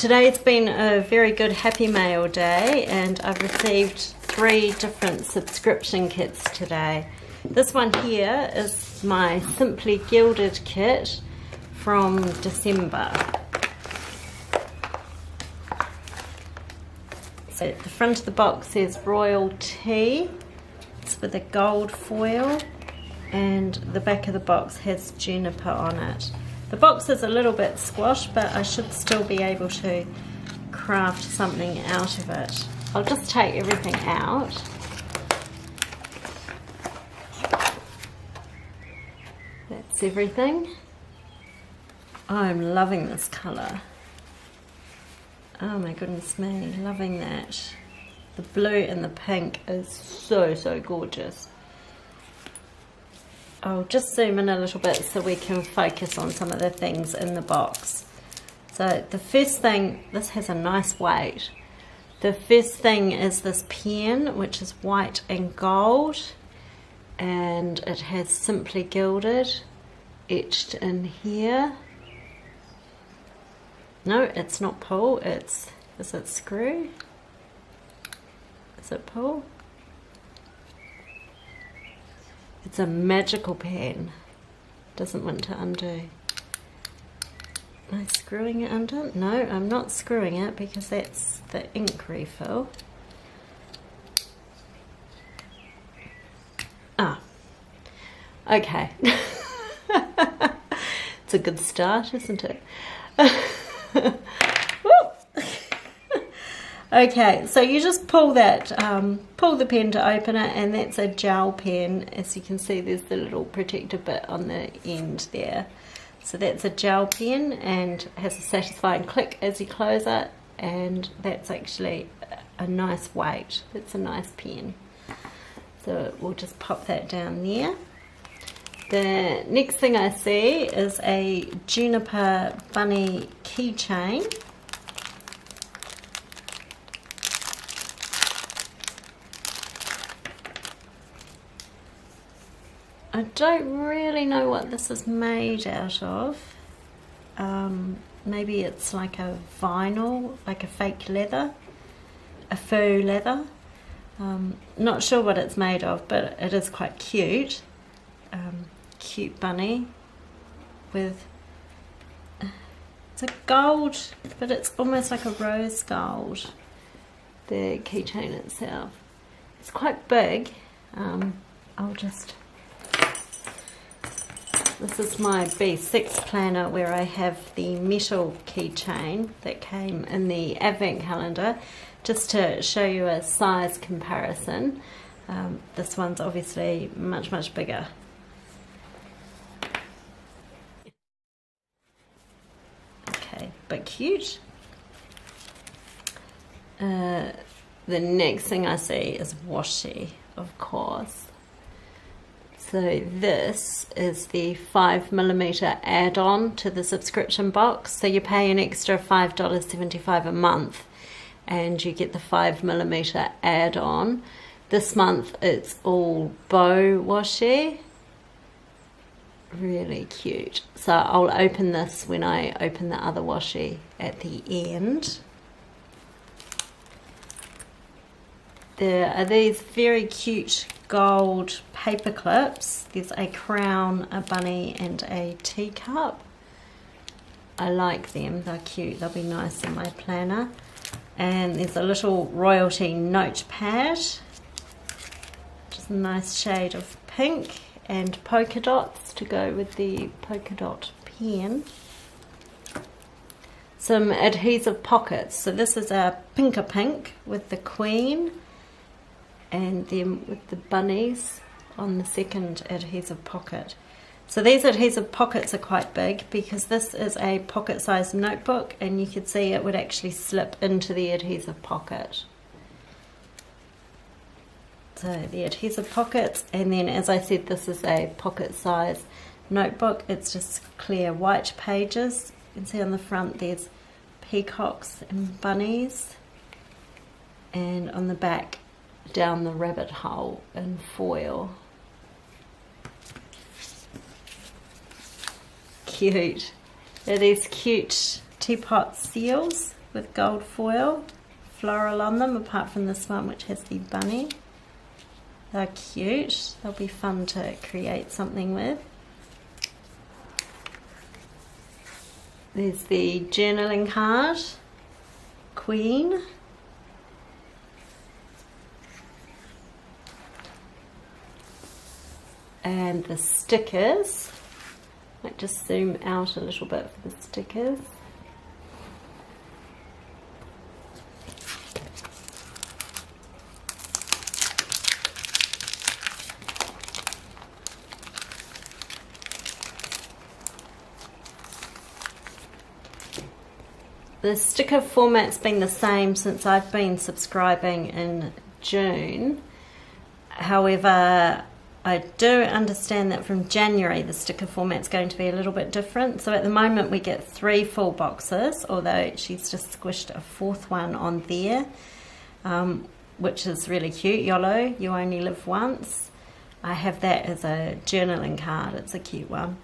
Today's been a very good Happy Mail day, and I've received 3 different subscription kits today. This one here is my Simply Gilded kit from December. So at the front of the box says Royal Tea. It's with a gold foil, and the back of the box has Juniper on it. The box is a little bit squashed, but I should still be able to craft something out of it. I'll just take everything out. That's everything. I'm loving this colour. Oh my goodness me, loving that. The blue and the pink is so gorgeous. I'll just zoom in a little bit so we can focus on some of the things in the box. So the first thing, this has a nice weight. The first thing is this pen, which is white and gold, and it has Simply Gilded etched in here. No, it's not pull, is it screw? Is it pull? It's a magical pen. Doesn't want to undo. Am I screwing it under? No, I'm not screwing it because that's the ink refill. Ah, okay. It's a good start, isn't it? Okay, so you just pull that, pull the pen to open it, and that's a gel pen. As you can see, there's the little protective bit on the end there. So that's a gel pen and has a satisfying click as you close it, and that's actually a nice weight. It's a nice pen. So we'll just pop that down there. The next thing I see is a Juniper bunny keychain. I don't really know what this is made out of. Maybe it's like a vinyl, like a fake leather, a faux leather. Not sure what it's made of, but it is quite cute. Cute bunny with, it's a gold, but it's almost like a rose gold, the keychain itself. It's quite big. I'll just, this is my B6 planner where I have the metal keychain that came in the advent calendar, just to show you a size comparison. This one's obviously much bigger. Okay, but cute. The next thing I see is washi, of course. So this is the 5mm add-on to the subscription box. So you pay an extra $5.75 a month and you get the 5mm add-on. This month it's all bow washi. Really cute. So I'll open this when I open the other washi at the end. There are these very cute gold paper clips. There's a crown, a bunny and a teacup. I like them, they're cute, they'll be nice in my planner. And there's a little royalty notepad, just a nice shade of pink, and polka dots to go with the polka dot pen. Some adhesive pockets. So this is a pinker pink with the queen, and then with the bunnies on the second adhesive pocket. So these adhesive pockets are quite big because this is a pocket-sized notebook, and you could see it would actually slip into the adhesive pocket. So the adhesive pockets, and then as I said, this is a pocket-sized notebook. It's just clear white pages. You can see on the front there's peacocks and bunnies, and on the back down the rabbit hole in foil. Cute. They're these cute teapot seals with gold foil, floral on them, apart from this one which has the bunny. They're cute, they'll be fun to create something with. There's the journaling card, Queen. And the stickers. Might just zoom out a little bit for the stickers. The sticker format's been the same since I've been subscribing in June. However, I do understand that from January the sticker format's going to be a little bit different. So at the moment we get 3 full boxes, although she's just squished a 4th one on there, which is really cute. YOLO, you only live once. I have that as a journaling card. It's a cute one.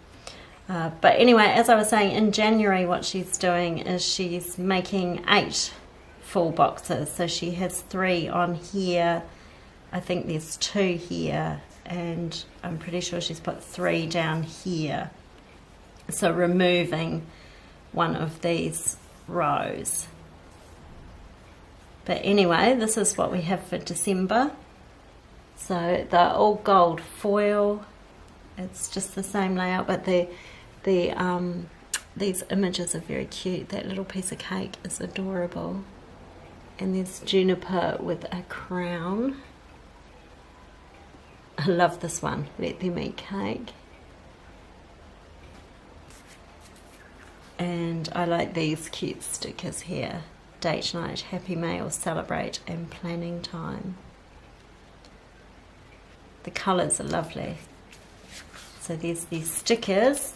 But anyway, as I was saying, in January what she's doing is she's making 8 full boxes. So she has 3 on here. I think there's 2 here. And I'm pretty sure she's put 3 down here. So removing one of these rows. But anyway, this is what we have for December. So they're all gold foil. It's just the same layout, but these images are very cute. That little piece of cake is adorable. And there's Juniper with a crown. I love this one, Let Them Eat Cake. And I like these cute stickers here. Date night, happy mail, celebrate, and planning time. The colours are lovely. So there's these stickers.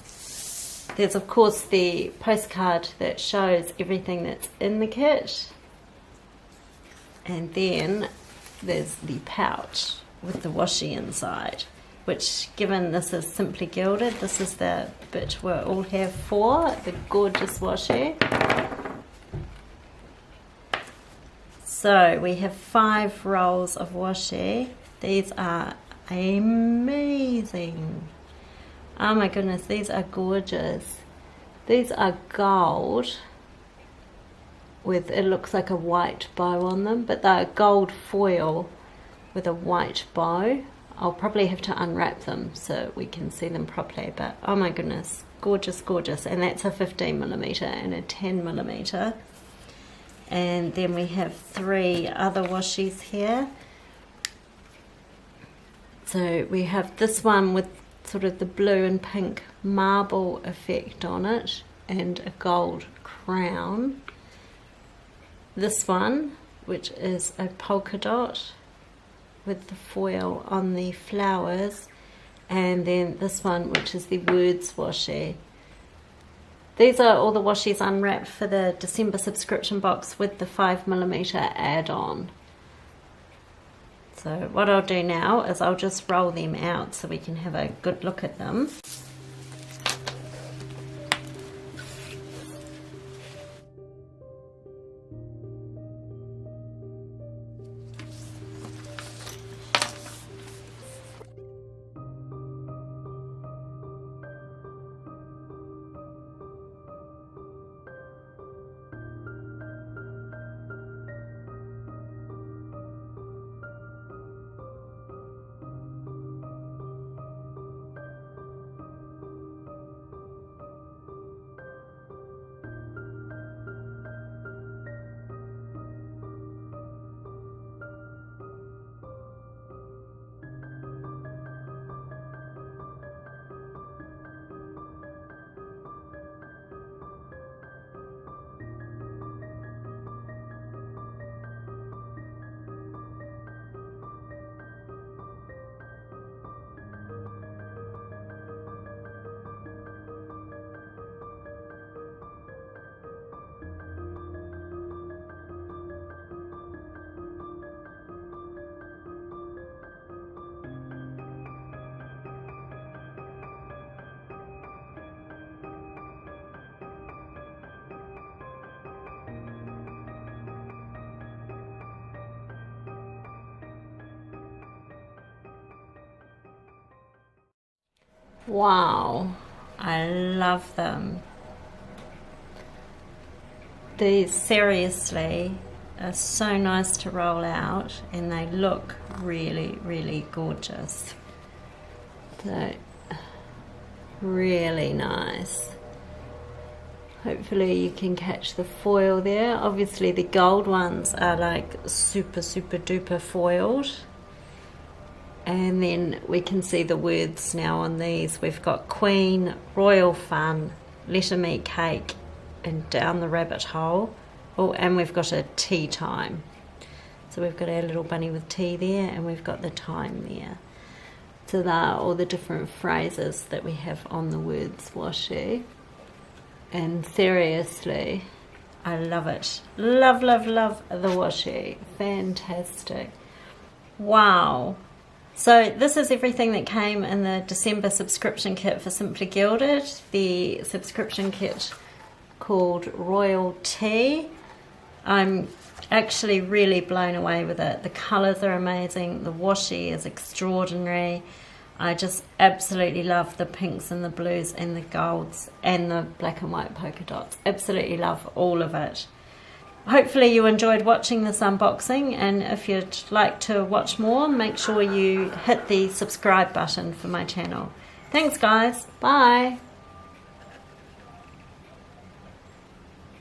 There's of course the postcard that shows everything that's in the kit. And then there's the pouch with the washi inside, which, given this is simply gilded, this is the bit we'll all have for the gorgeous washi. So we have 5 rolls of washi. These are amazing. Oh my goodness, these are gorgeous. These are gold with, it looks like a white bow on them, but they're gold foil with a white bow. I'll probably have to unwrap them so we can see them properly, but oh my goodness, gorgeous, gorgeous. And that's a 15mm and a 10mm. And then we have 3 other washis here. So we have this one with sort of the blue and pink marble effect on it and a gold crown. This one, which is a polka dot with the foil on the flowers, and then this one, which is the words washi. These are all the washis unwrapped for the December subscription box with the 5mm add-on. So what I'll do now is I'll just roll them out so we can have a good look at them. Wow, I love them. These seriously are so nice to roll out, and they look really, really gorgeous. So, really nice. Hopefully you can catch the foil there. Obviously the gold ones are like super duper foiled. And then we can see the words now on these. We've got Queen, Royal Fun, Letter Me Cake, and Down the Rabbit Hole. Oh, and we've got a tea time. So we've got our little bunny with tea there, and we've got the time there. So there are all the different phrases that we have on the words washi. And seriously, I love it. Love the washi. Fantastic. Wow. So this is everything that came in the December subscription kit for Simply Gilded. The subscription kit called Royal Tea. I'm actually really blown away with it. The colours are amazing. The washi is extraordinary. I just absolutely love the pinks and the blues and the golds and the black and white polka dots. Absolutely love all of it. Hopefully you enjoyed watching this unboxing, and if you'd like to watch more, make sure you hit the subscribe button for my channel. Thanks guys. Bye.